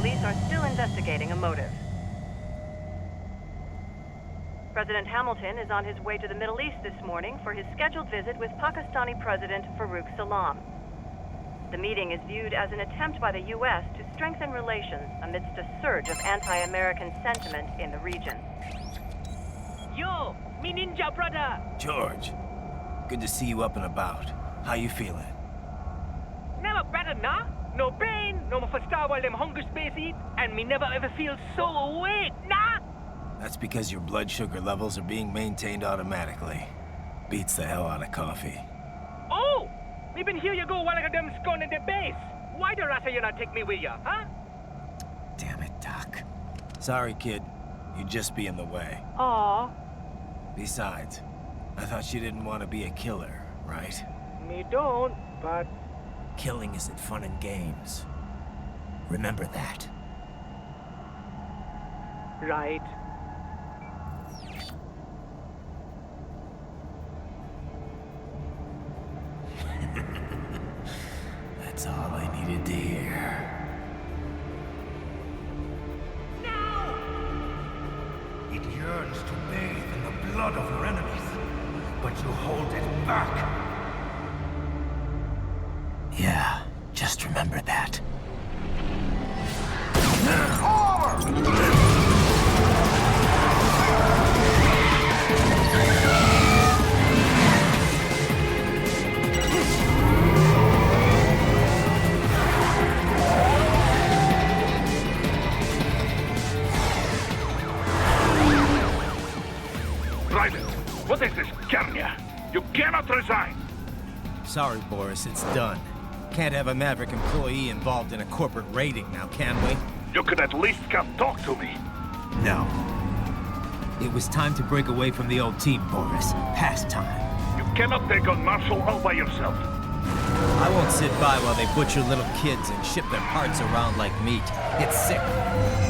police are still investigating a motive. President Hamilton is on his way to the Middle East this morning for his scheduled visit with Pakistani President Farouk Salam. The meeting is viewed as an attempt by the U.S. to strengthen relations amidst a surge of anti-American sentiment in the region. Yo, me ninja brother! George, good to see you up and about. How you feeling? Never better, nah? No pain, no more star while them hunger space eat, and me never ever feel so awake, nah? That's because your blood sugar levels are being maintained automatically. Beats the hell out of coffee. Oh! Me been here you go while I got them scone in the base. Why the rasta you not take me with ya, huh? Damn it, Doc. Sorry, kid. You'd just be in the way. Aw. Besides, I thought you didn't want to be a killer, right? Me don't, but... Killing isn't fun and games. Remember that. Right. That's all I needed to hear. No! It yearns to bathe in the blood of your enemies, but you hold it back. Yeah, just remember that. Ryder, what is this, Kenya? You cannot resign. Sorry, Boris, it's done. Can't have a Maverick employee involved in a corporate raiding now, can we? You could at least come talk to me. No. It was time to break away from the old team, Boris. Past time. You cannot take on Marshall all by yourself. I won't sit by while they butcher little kids and ship their parts around like meat. It's sick.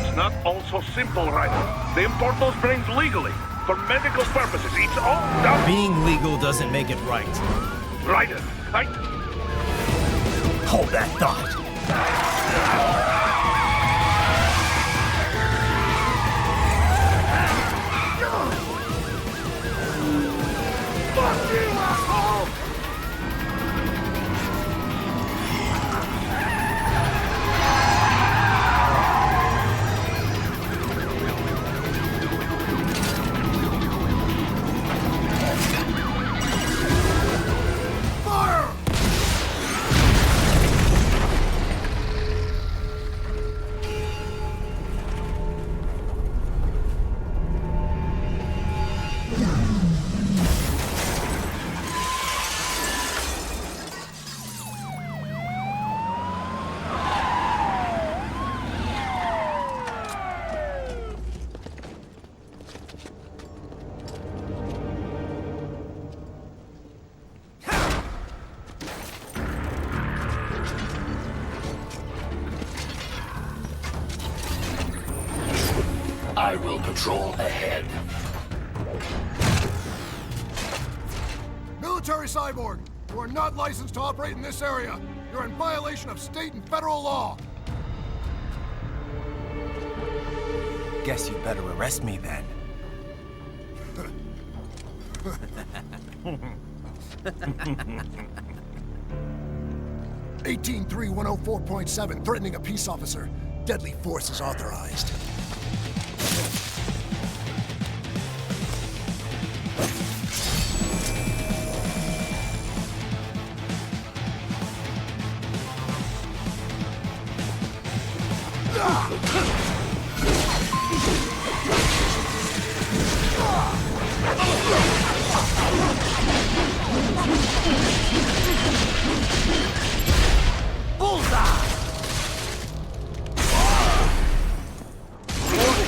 It's not all so simple, Ryder. They import those brains legally. For medical purposes, it's all done. Being legal doesn't make it right. Ryder, Hold that thought. Fuck you, asshole! I will patrol ahead. Military cyborg, you are not licensed to operate in this area. You're in violation of state and federal law. Guess you'd better arrest me then. 183-104.7, threatening a peace officer. Deadly force is authorized.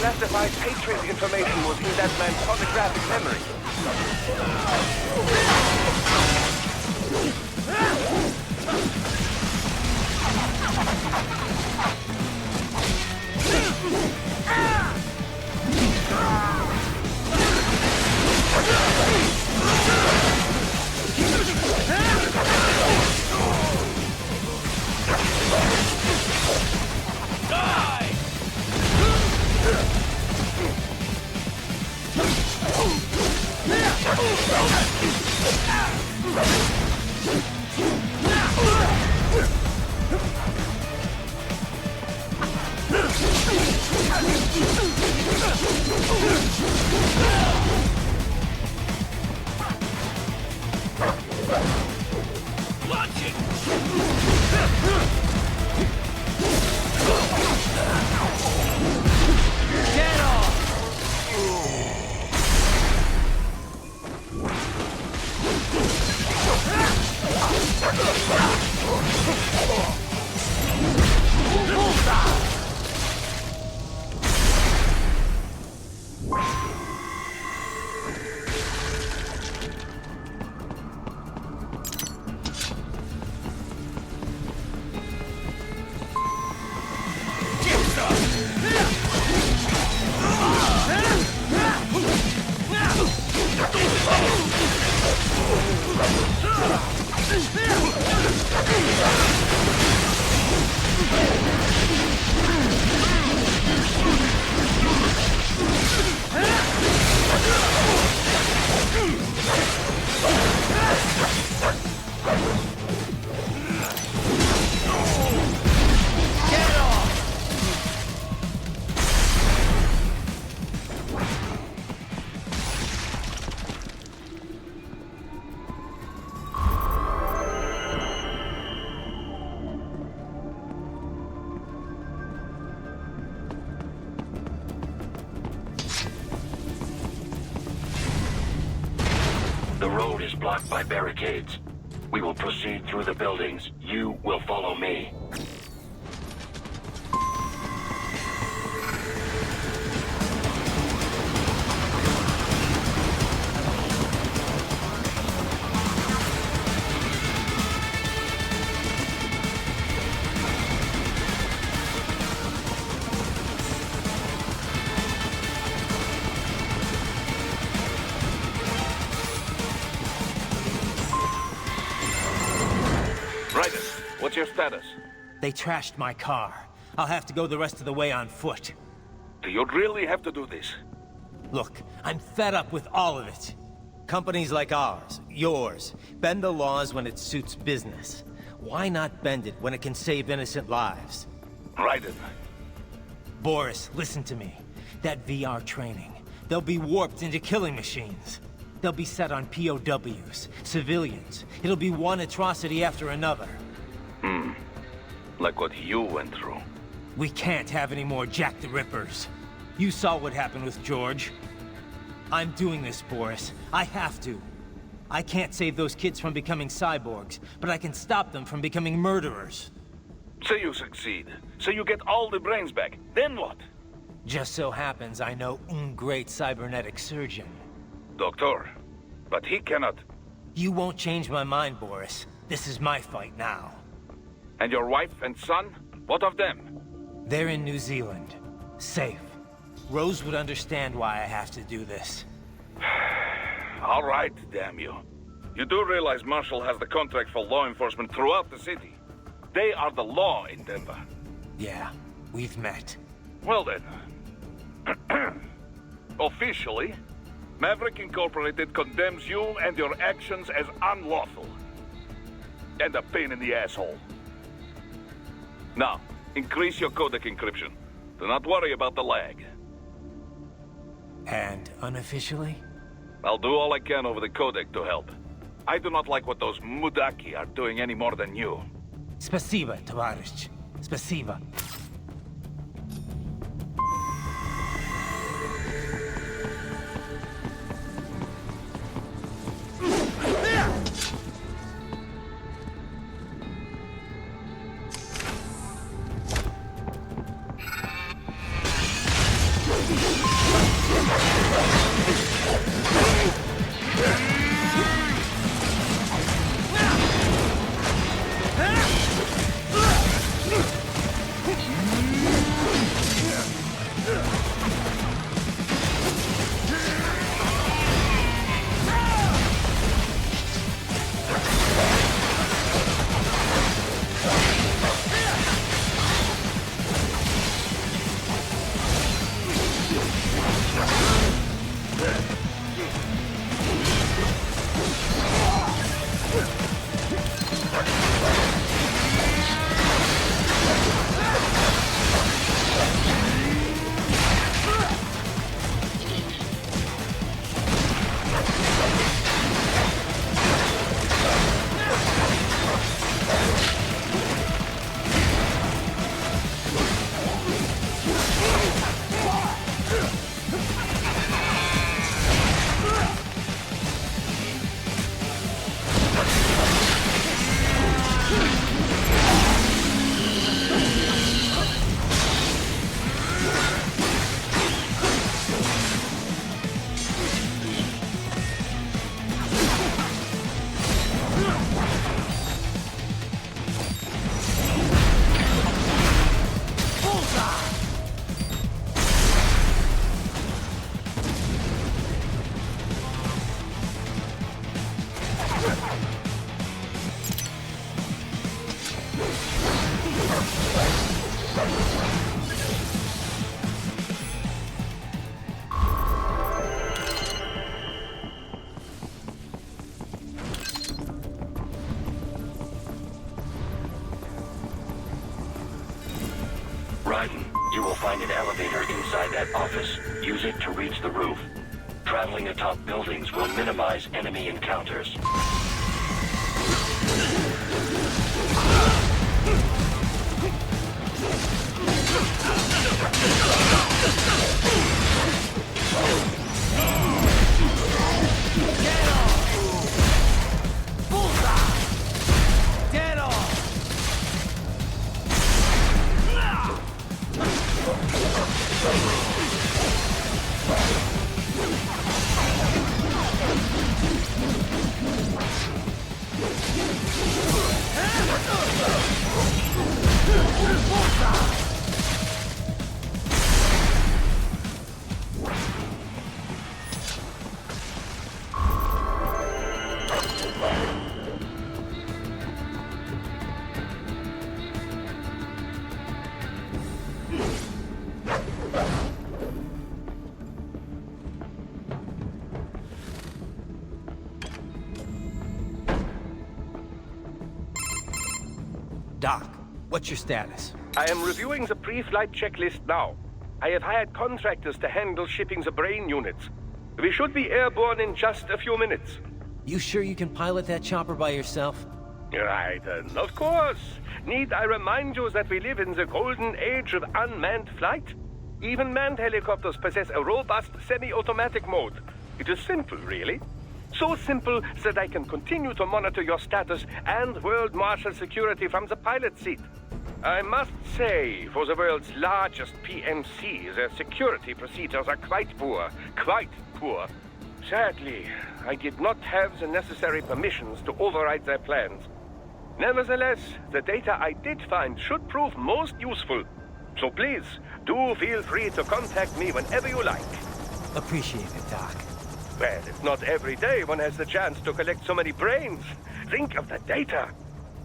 Classified Patriot information was in that man's photographic memory. Die! The road is blocked by barricades. We will proceed through the buildings. You will follow me. What's your status? They trashed my car. I'll have to go the rest of the way on foot. Do you really have to do this? Look, I'm fed up with all of it. Companies like ours, yours, bend the laws when it suits business. Why not bend it when it can save innocent lives? Raiden. Boris, listen to me. That VR training, they'll be warped into killing machines. They'll be set on POWs, civilians. It'll be one atrocity after another. Like what you went through. We can't have any more Jack the Rippers. You saw what happened with George. I'm doing this, Boris. I have to. I can't save those kids from becoming cyborgs, but I can stop them from becoming murderers. Say you succeed. Say you get all the brains back. Then what? Just so happens I know un great cybernetic surgeon. Doctor. But he cannot. You won't change my mind, Boris. This is my fight now. And your wife and son? What of them? They're in New Zealand. Safe. Rose would understand why I have to do this. All right, damn you. You do realize Marshall has the contract for law enforcement throughout the city. They are the law in Denver. Yeah, we've met. Well then. Officially, Maverick Incorporated condemns you and your actions as unlawful. And a pain in the asshole. Now, increase your codec encryption. Do not worry about the lag. And unofficially? I'll do all I can over the codec to help. I do not like what those Mudaki are doing any more than you. Spasiba, Tavarish. Spasiba. Ryden, you will find an elevator inside that office. Use it to reach the roof. Traveling atop buildings will minimize enemy encounters. Doc, what's your status? I am reviewing the pre-flight checklist now. I have hired contractors to handle shipping the brain units. We should be airborne in just a few minutes. You sure you can pilot that chopper by yourself? Right, of course. Need I remind you that we live in the golden age of unmanned flight? Even manned helicopters possess a robust semi-automatic mode. It is simple, really. So simple that I can continue to monitor your status and world marshal security from the pilot seat. I must say, for the world's largest PMC, their security procedures are quite poor. Quite poor. Sadly, I did not have the necessary permissions to override their plans. Nevertheless, the data I did find should prove most useful. So please, do feel free to contact me whenever you like. Appreciate it, Doc. Well, it's not every day one has the chance to collect so many brains. Think of the data,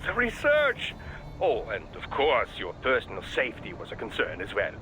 the research. Oh, and of course, your personal safety was a concern as well.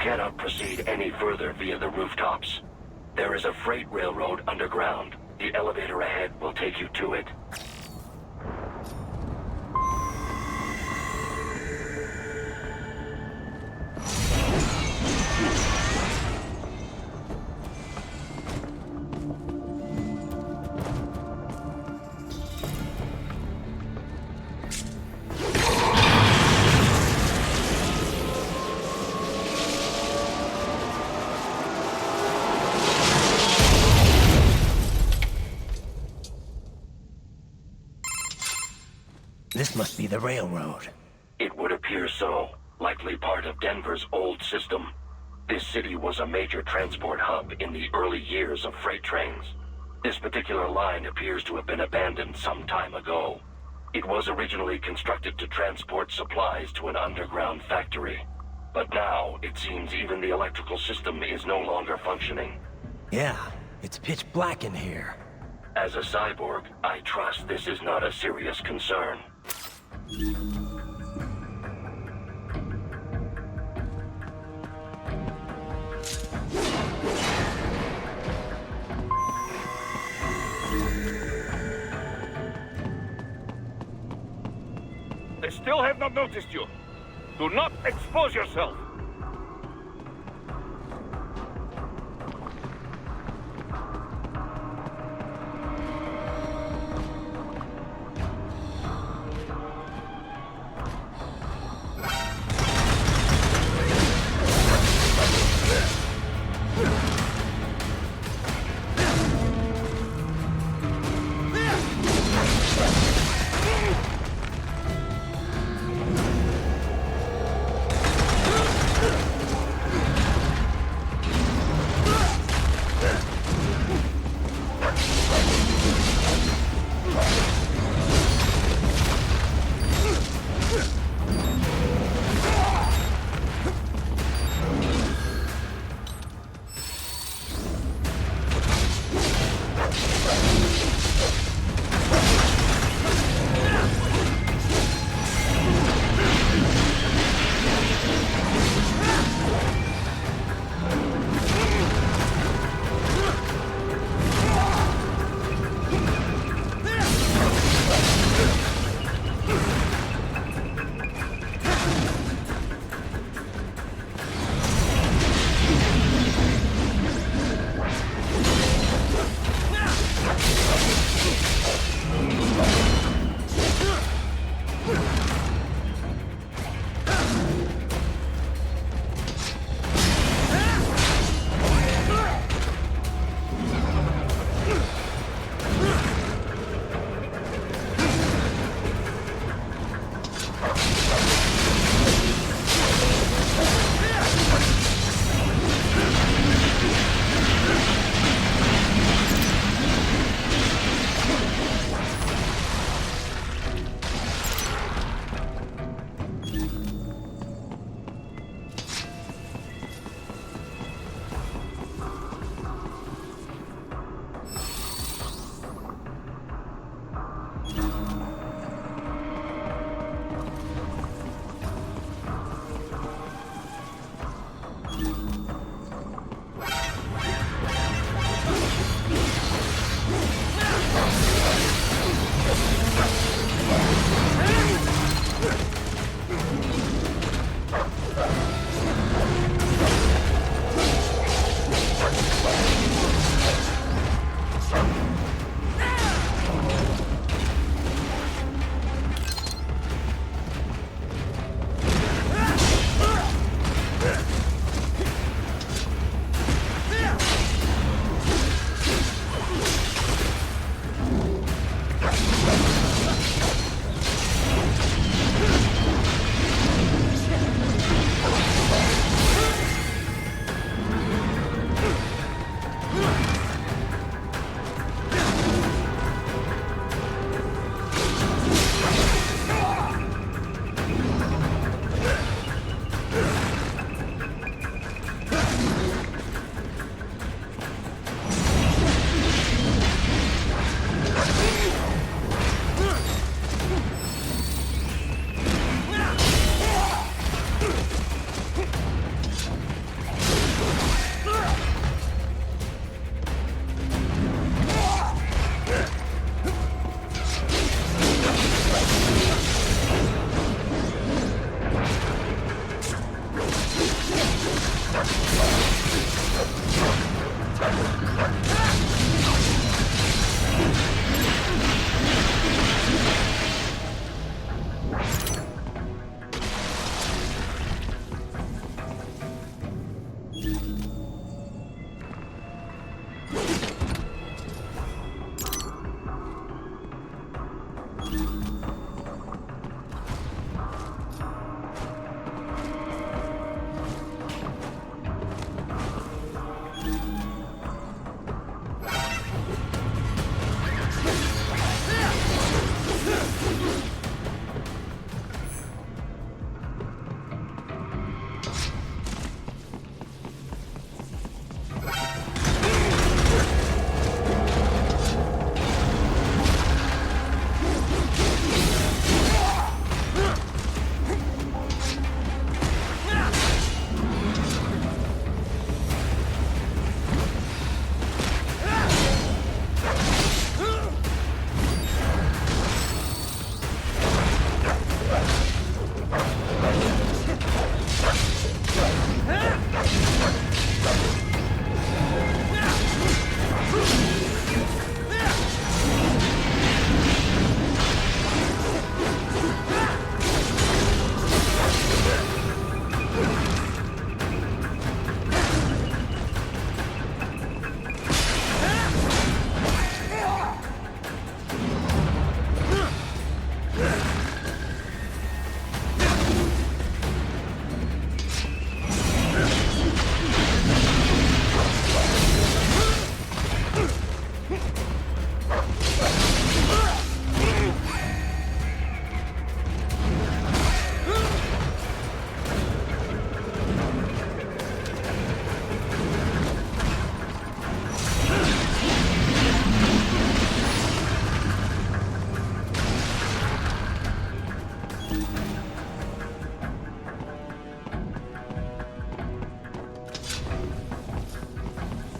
cannot proceed any further via the rooftops. There is a freight railroad underground. The elevator ahead will take you to it. This must be the railroad. It would appear so. Likely part of Denver's old system. This city was a major transport hub in the early years of freight trains. This particular line appears to have been abandoned some time ago. It was originally constructed to transport supplies to an underground factory. But now, it seems even the electrical system is no longer functioning. Yeah, it's pitch black in here. As a cyborg, I trust this is not a serious concern. I still have not noticed you. Do not expose yourself.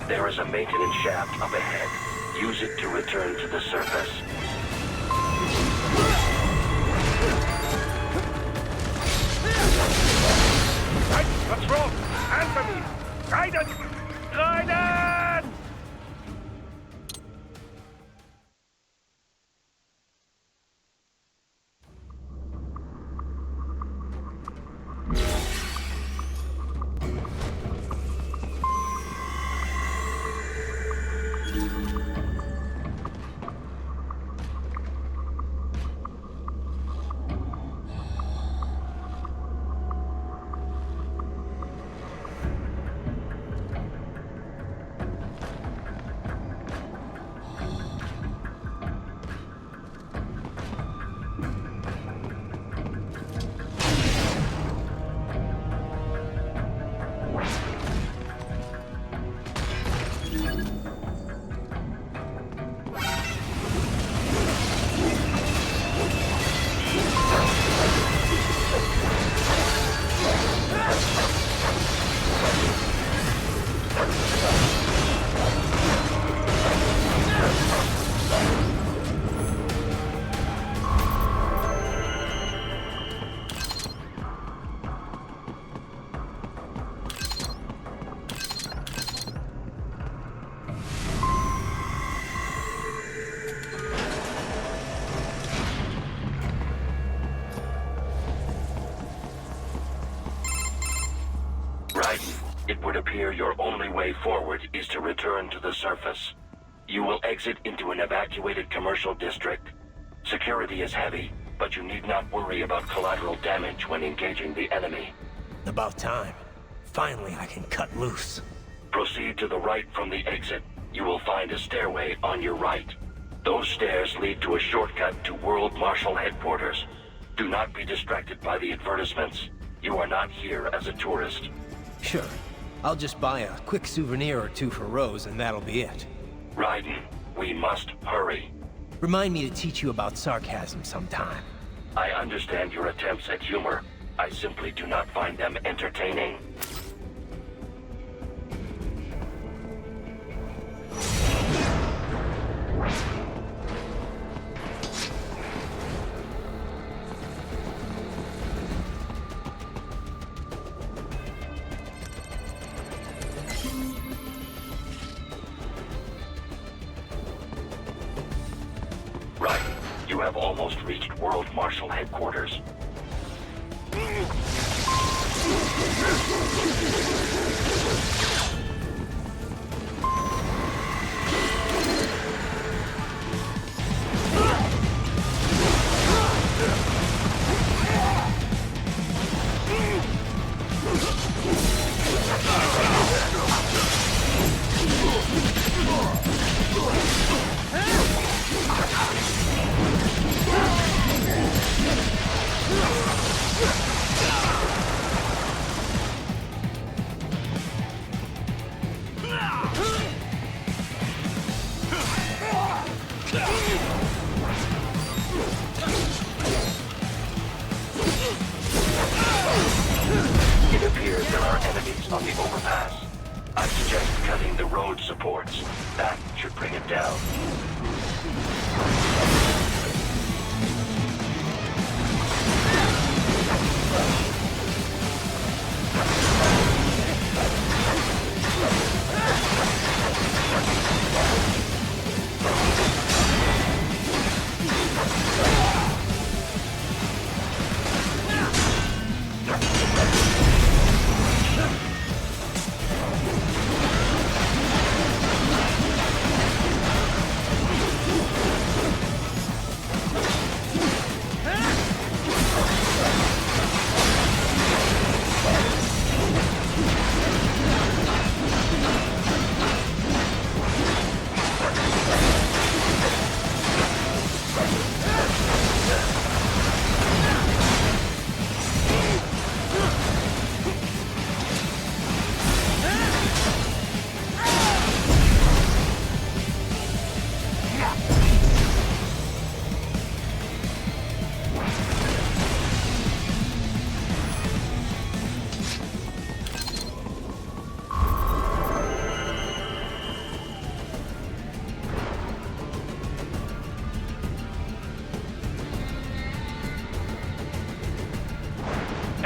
There is a maintenance shaft up ahead. Use it to return to the surface. Right, what's wrong? Answer me! Guidance! Guidance! It would appear your only way forward is to return to the surface. You will exit into an evacuated commercial district. Security is heavy, but you need not worry about collateral damage when engaging the enemy. About time. Finally, I can cut loose. Proceed to the right from the exit. You will find a stairway on your right. Those stairs lead to a shortcut to World Marshal Headquarters. Do not be distracted by the advertisements. You are not here as a tourist. Sure. I'll just buy a quick souvenir or two for Rose, and that'll be it. Raiden, we must hurry. Remind me to teach you about sarcasm sometime. I understand your attempts at humor. I simply do not find them entertaining. Right. You have almost reached World Marshal Headquarters. It appears there are enemies on the overpass. I suggest cutting the road supports. That should bring it down.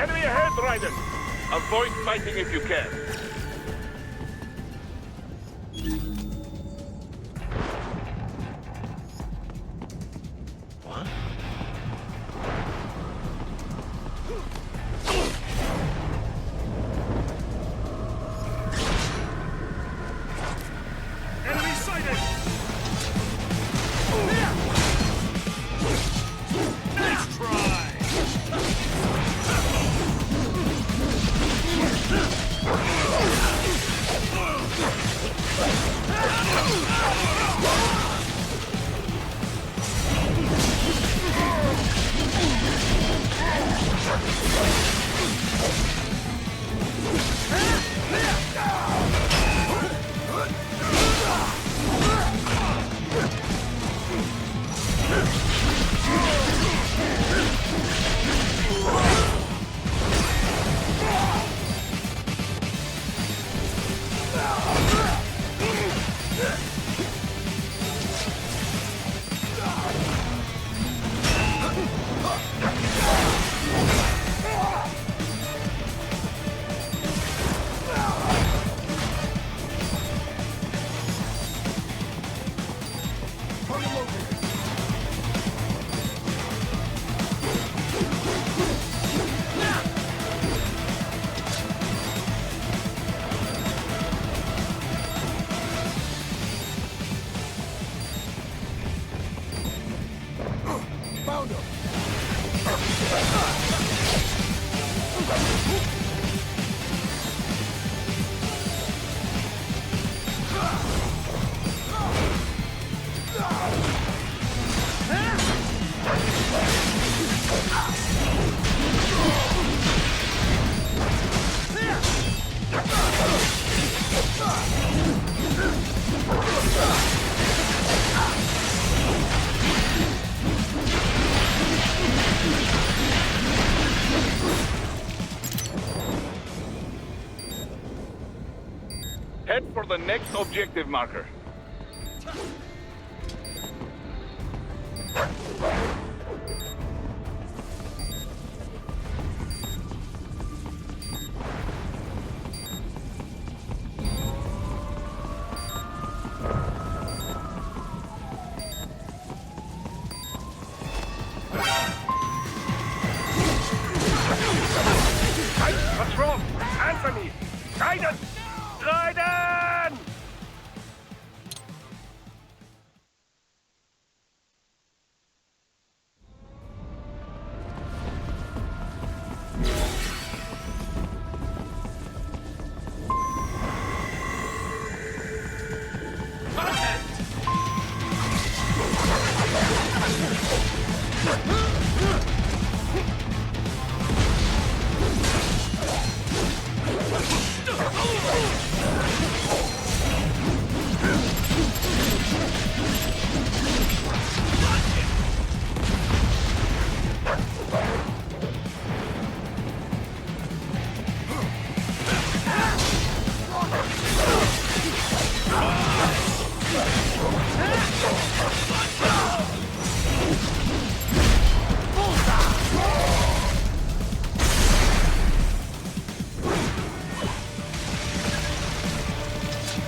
Enemy ahead, Ryder! Avoid fighting if you can. Enemy sighted! Nice try! Found him! Head for the next objective marker. What's wrong? Answer me! Guidance! Guidance!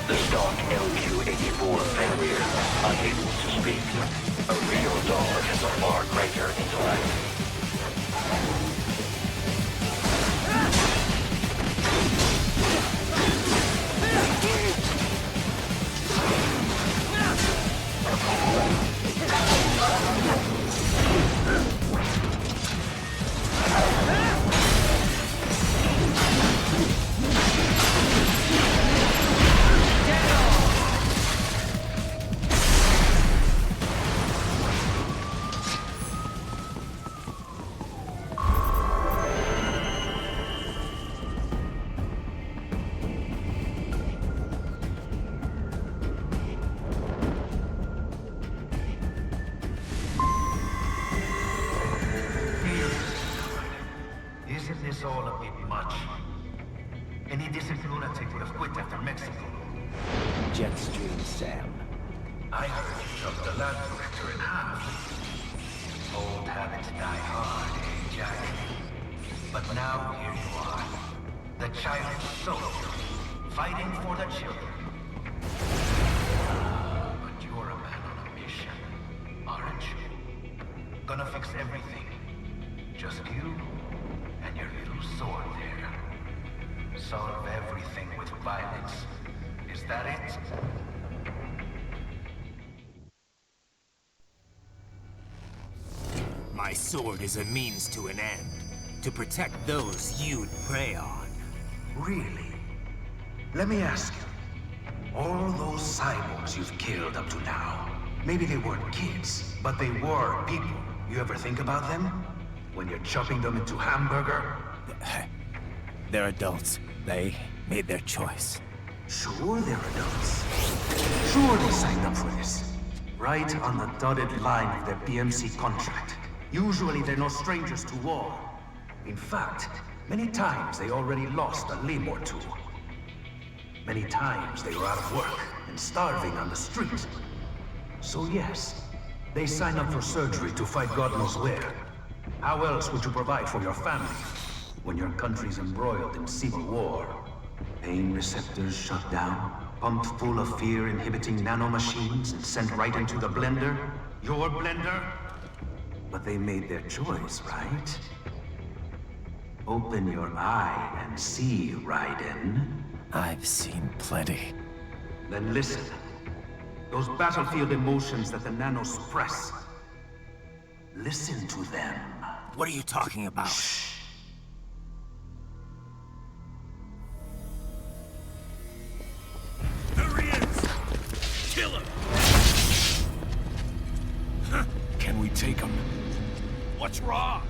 The stock LQ-84 failure, unable to speak. A real dog has a far greater intellect. Isn't this all a bit much? Any decent lunatic would have quit after Mexico. Jetstream, Sam. I heard you chopped the land director in half. Old habits die hard, eh, Jack? But now here you are. The child soldier, fighting for the children. But you're a man on a mission, aren't you? Gonna fix everything. Just you and your little sword there. Solve everything with violence. Is that it? My sword is a means to an end. To protect those you'd prey on. Really? Let me ask you. All those cyborgs you've killed up to now, maybe they weren't kids, but they were people. You ever think about them? When you're chopping them into hamburger? They're adults. They made their choice. Sure they're adults. Sure they signed up for this. Right on the dotted line of their BMC contract. Usually they're no strangers to war. In fact, many times they already lost a limb or two. Many times they were out of work and starving on the street. So yes, they sign up for surgery to fight God knows where. How else would you provide for your family when your country's embroiled in civil war? Pain receptors shut down, pumped full of fear-inhibiting nanomachines and sent right into the blender? Your blender? But they made their choice, right? Open your eye and see, Raiden. I've seen plenty. Then listen. Those battlefield emotions that the nanos suppress. Listen to them. What are you talking about? Shh. There he is! Kill him! Can we take him? What's wrong?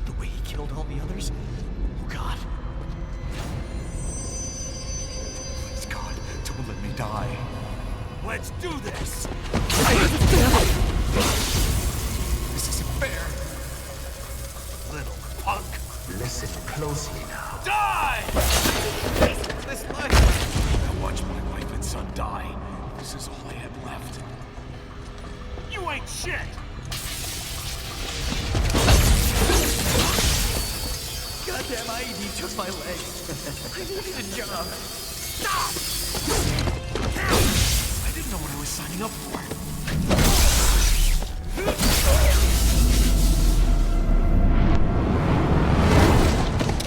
The way he killed all the others? Oh, God. Please, God, don't let me die. Let's do this! This isn't fair. Little punk. Listen closely now. Die! This life. I watched my wife and son die. This is all I had left. You ain't shit! Goddamn IED took my leg. I needed a job. Stop! I didn't know what I was signing up for.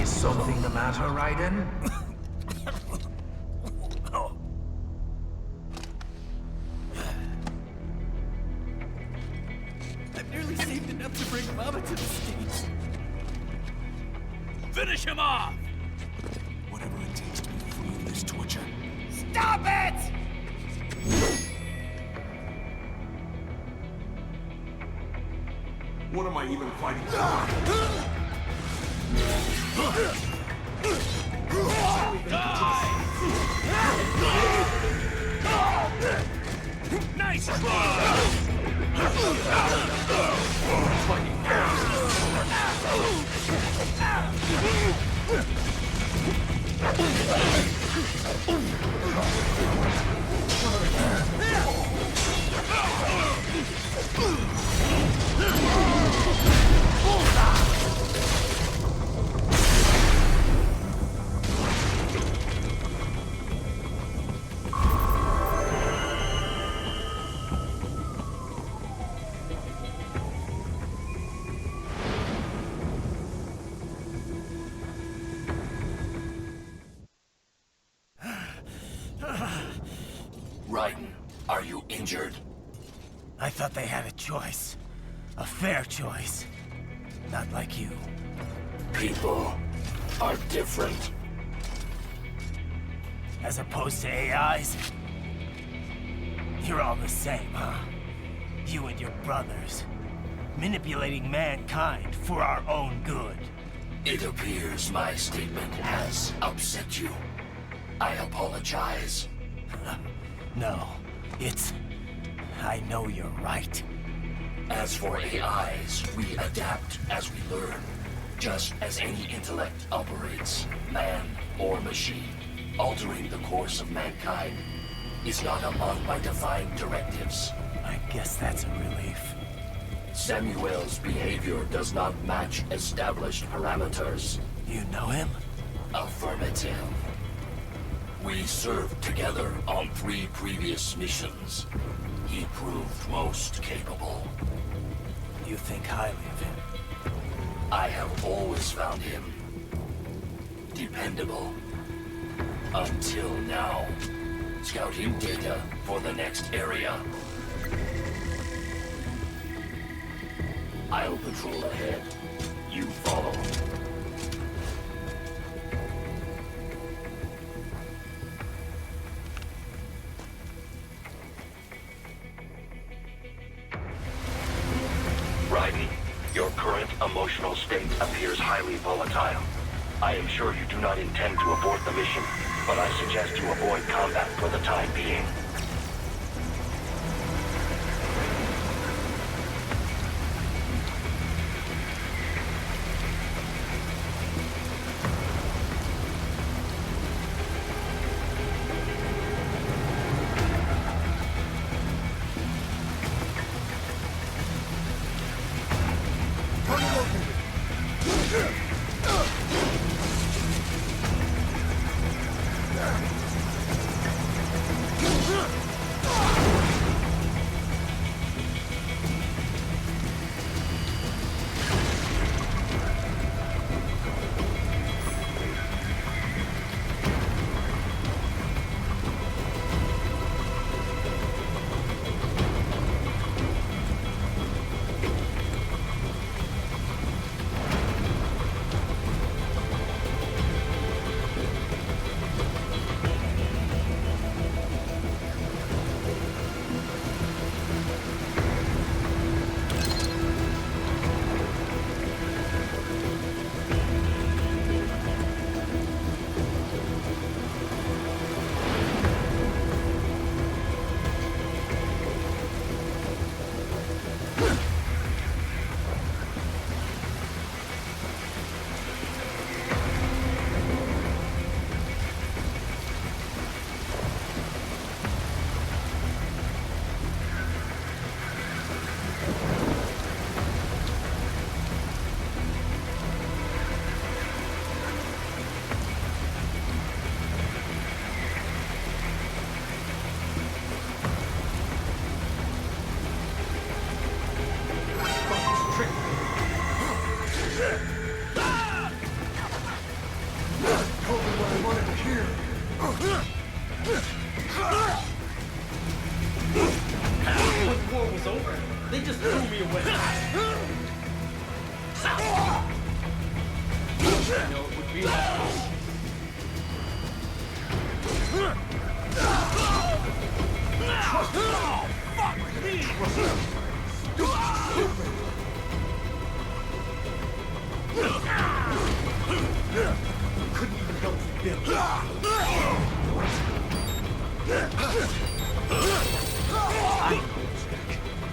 Is something the matter, Raiden? I've nearly saved enough to bring Mama to the States. Finish him off! Whatever it takes to be free of this torture. Stop it! What am I even fighting for? Nice try! Raiden, are you injured? I thought they had a choice. A fair choice. Not like you. People are different. As opposed to AIs? You're all the same, huh? You and your brothers. Manipulating mankind for our own good. It appears my statement has upset you. I apologize. No, it's... I know you're right. As for AIs, we adapt as we learn. Just as any intellect operates, man or machine. Altering the course of mankind is not among my divine directives. I guess that's a relief. Samuel's behavior does not match established parameters. You know him? Affirmative. We served together on 3 previous missions. He proved most capable. You think highly of him? I have always found him dependable. Until now. Scouting data for the next area. I'll patrol ahead. You follow. Raiden, your current emotional state appears highly volatile. I am sure you do not intend to abort the mission, but I suggest you avoid combat for the time being.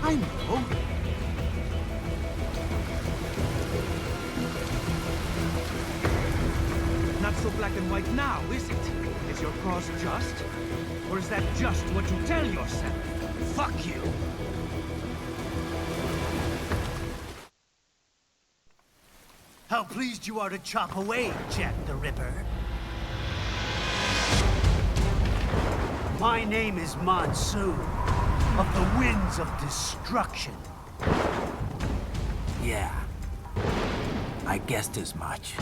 I know. Not so black and white now, is it? Is your cause just? Or is that just what you tell yourself? Fuck you! How pleased you are to chop away, Jack the Ripper. My name is Monsoon, of the Winds of Destruction. Yeah. I guessed as much.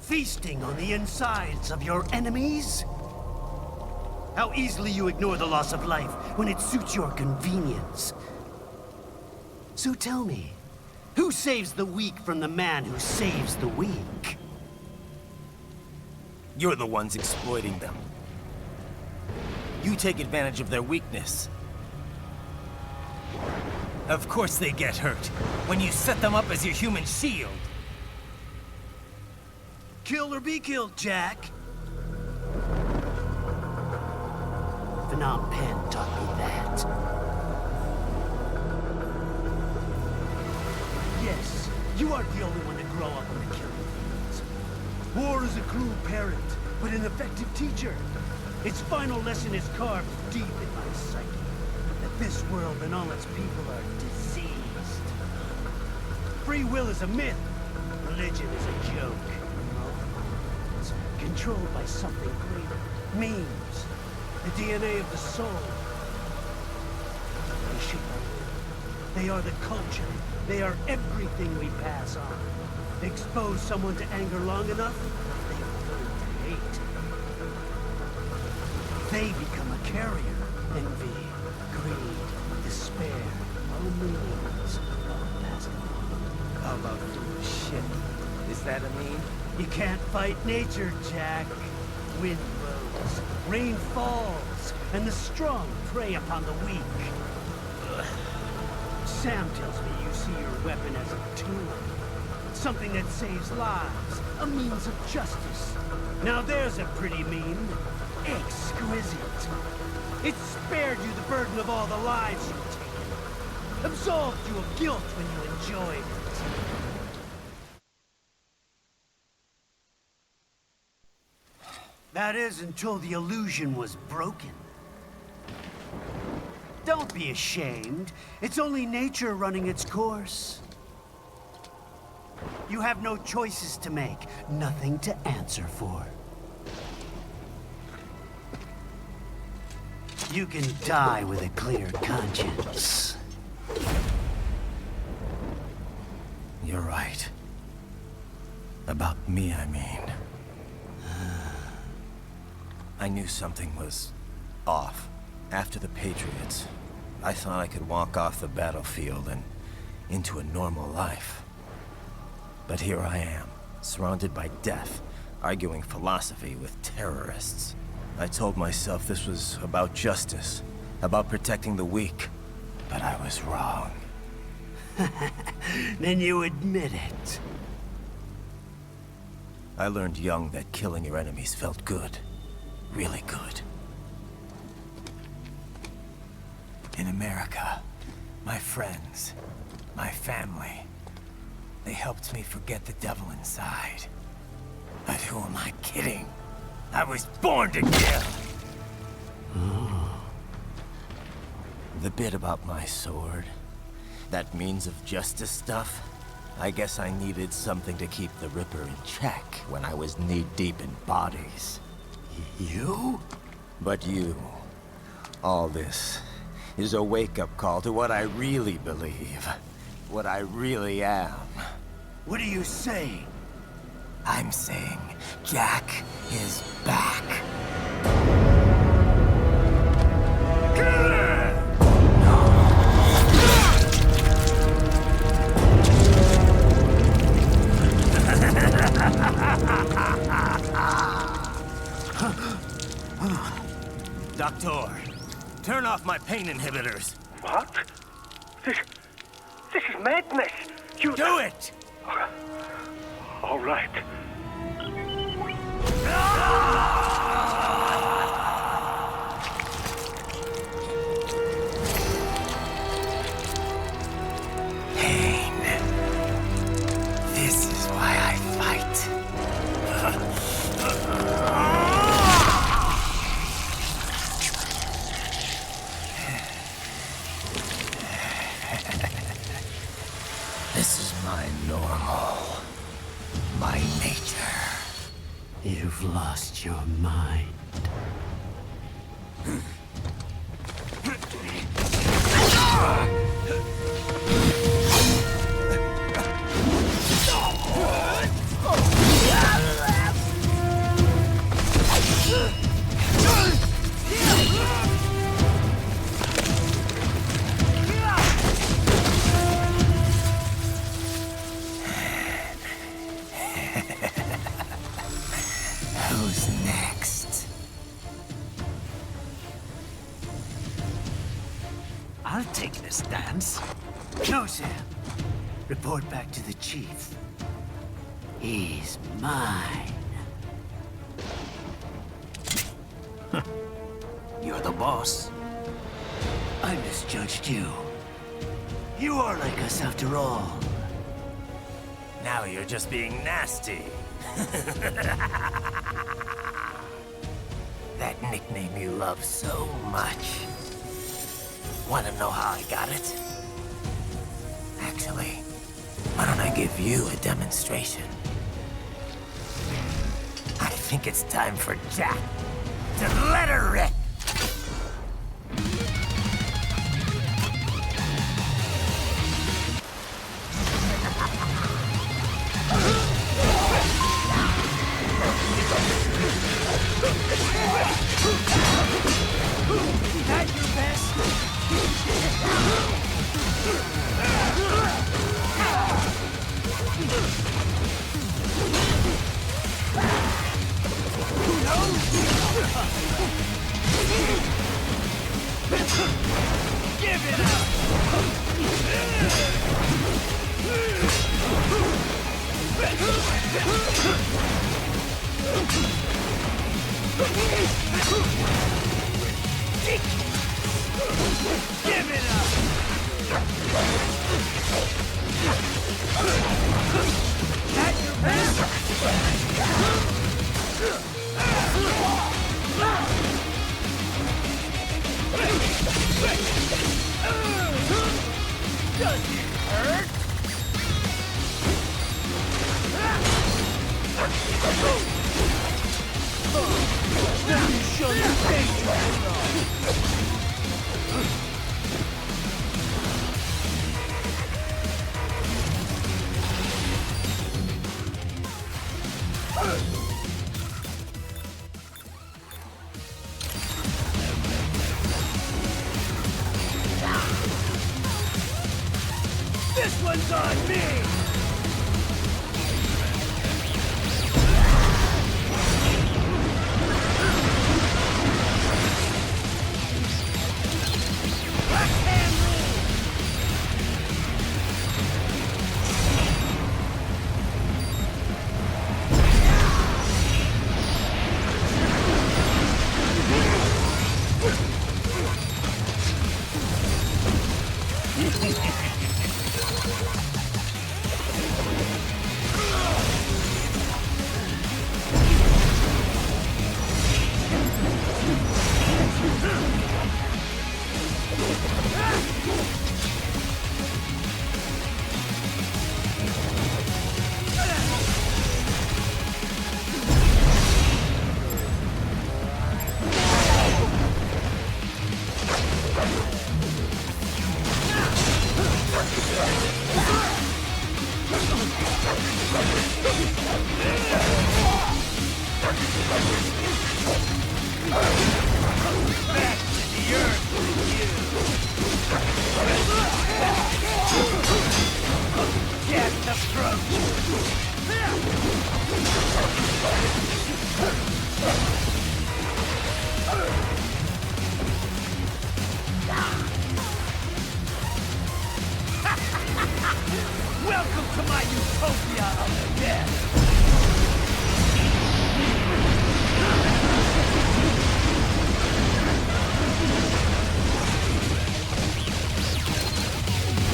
Feasting on the insides of your enemies? How easily you ignore the loss of life when it suits your convenience. So tell me, who saves the weak from the man who saves the weak? You're the ones exploiting them. You take advantage of their weakness. Of course they get hurt when you set them up as your human shield. Kill or be killed, Jack. Phnom Penh taught me that. Yes, you aren't the only one to grow up in the killing fields. War is a cruel parent, but an effective teacher. Its final lesson is carved deep in my psyche. That this world and all its people are diseased. Free will is a myth. Religion is a joke. It's controlled by something greater. Memes. The DNA of the soul. They shape our will. They are the culture. They are everything we pass on. Expose someone to anger long enough, they will learn to hate. They become a carrier. Envy, greed, despair, all meanings, all passed on. How about foolish shit? Is that a meme? You can't fight nature, Jack. Wind blows, rain falls, and the strong prey upon the weak. Ugh. Sam tells me you see your weapon as a tool. Something that saves lives, a means of justice. Now there's a pretty meme. Exquisite. It spared you the burden of all the lives you've taken. Absolved you of guilt when you enjoyed it. That is until the illusion was broken. Don't be ashamed. It's only nature running its course. You have no choices to make, nothing to answer for. You can die with a clear conscience. You're right. About me, I mean. I knew something was off. After the Patriots, I thought I could walk off the battlefield and into a normal life. But here I am, surrounded by death, arguing philosophy with terrorists. I told myself this was about justice, about protecting the weak, but I was wrong. Then you admit it. I learned young that killing your enemies felt good. Really good. In America, my friends, my family, they helped me forget the devil inside. But who am I kidding? I was born to kill! The bit about my sword, that means of justice stuff, I guess I needed something to keep the Ripper in check when I was knee-deep in bodies. You? But you, all this, is a wake-up call to what I really believe. What I really am. What are you saying? I'm saying Jack is back. Doctor, turn off my pain inhibitors. What? This is madness. You do it! All right. Pain. This is why I fight. This is my normal. My nature. You've lost your mind. Who's next? No, Sam. Report back to the chief. He's mine. You're the boss. I misjudged you. You are like us after all. Now you're just being nasty. That nickname you love so much. Want to know how I got it? Actually, why don't I give you a demonstration? I think it's time for Jack to let her rip. At your best. Give it up. Give it up! At your best! Does it hurt? Now you show your danger! This one's on me! Welcome to my utopia of death!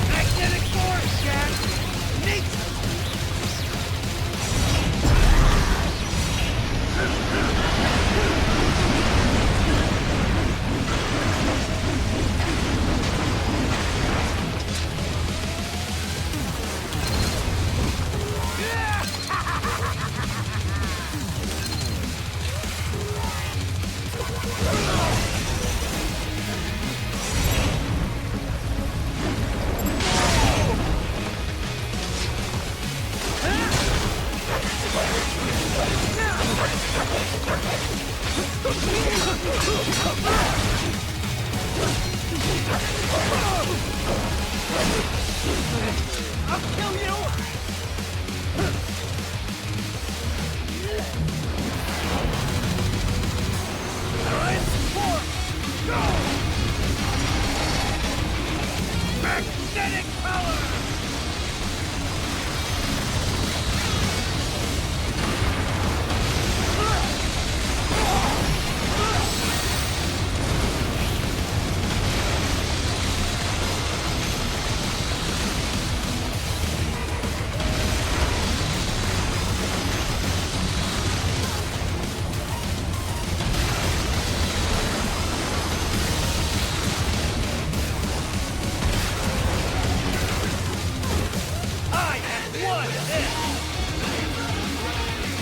Magnetic force, Jack! Nature! I'll kill you! Alright, force! Go! Magnetic power!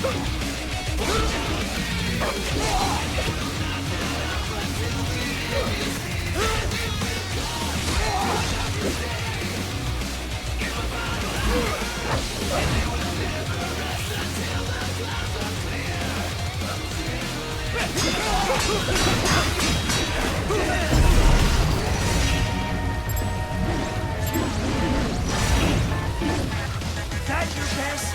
That your best?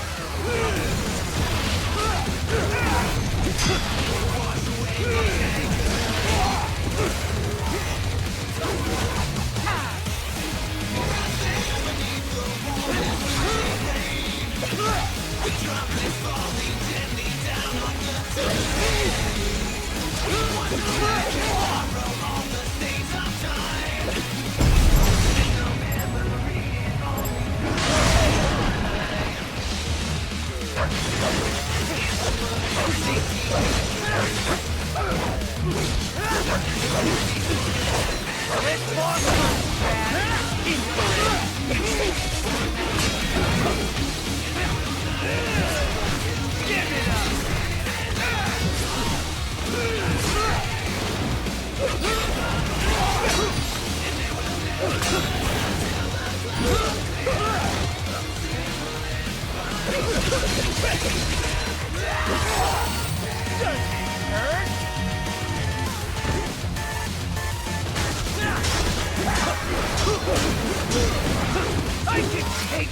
I can take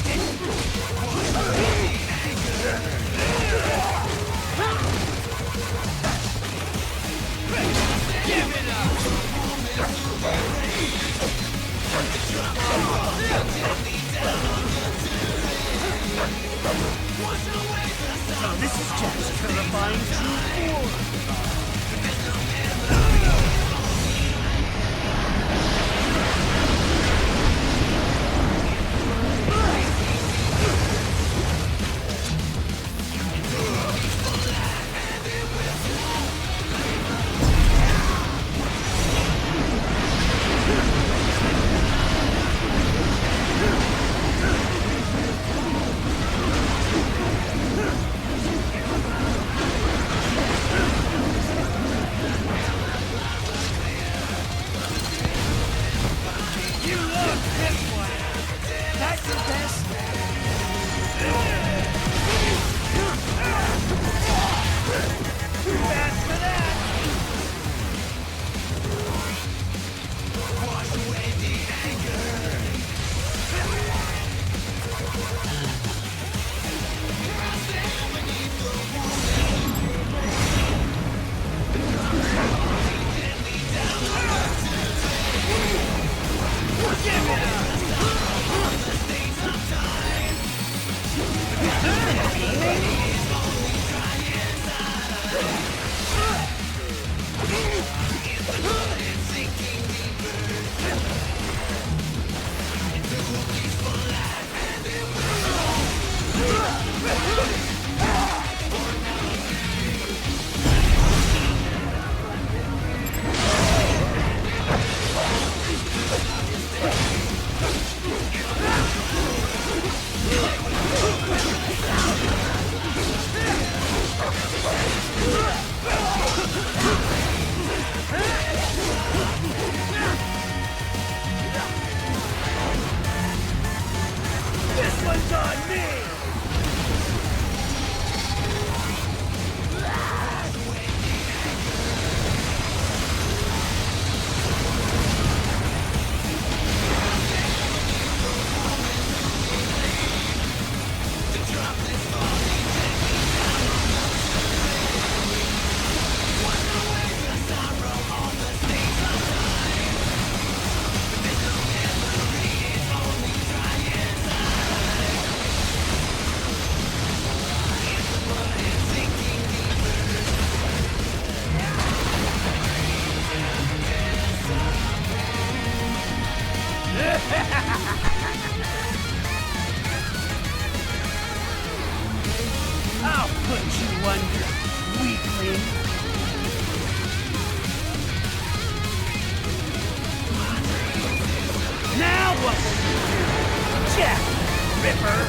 So this is Jack's terrifying true form. I'll put you under, weakling. Now what will you do, Jack Ripper?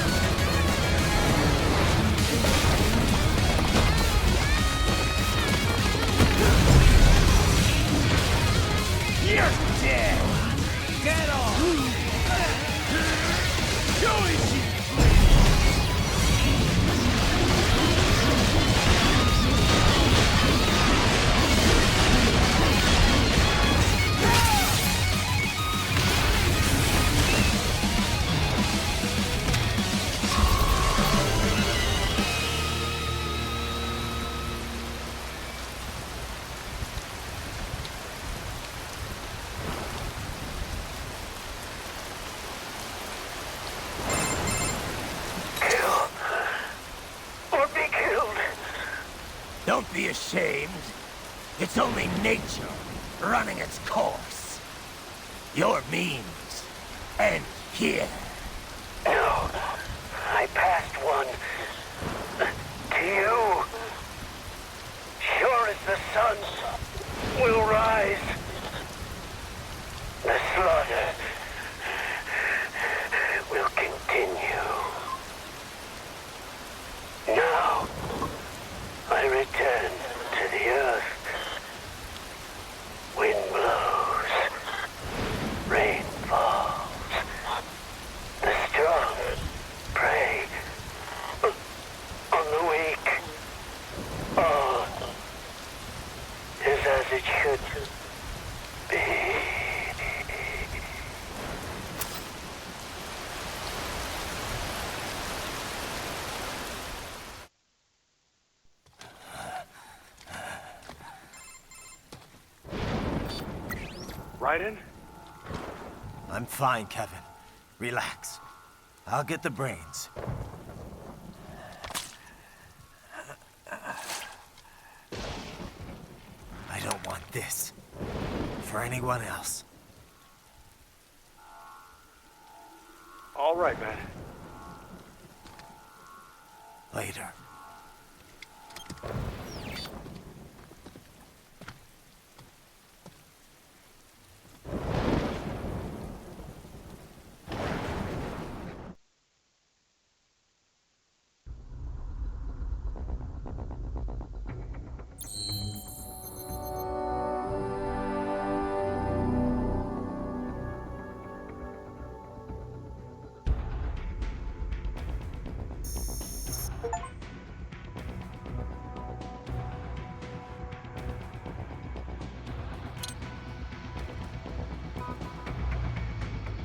be ashamed. It's only nature running its course. Your means end here. No, I passed one to you. Sure as the sun will rise, the slaughter will continue. Now, I return to the earth. Wind blows, rain falls, the strong prey on the weak. All is as it should be. Raiden? I'm fine, Kevin. Relax. I'll get the brains. I don't want this for anyone else. All right, man. Later.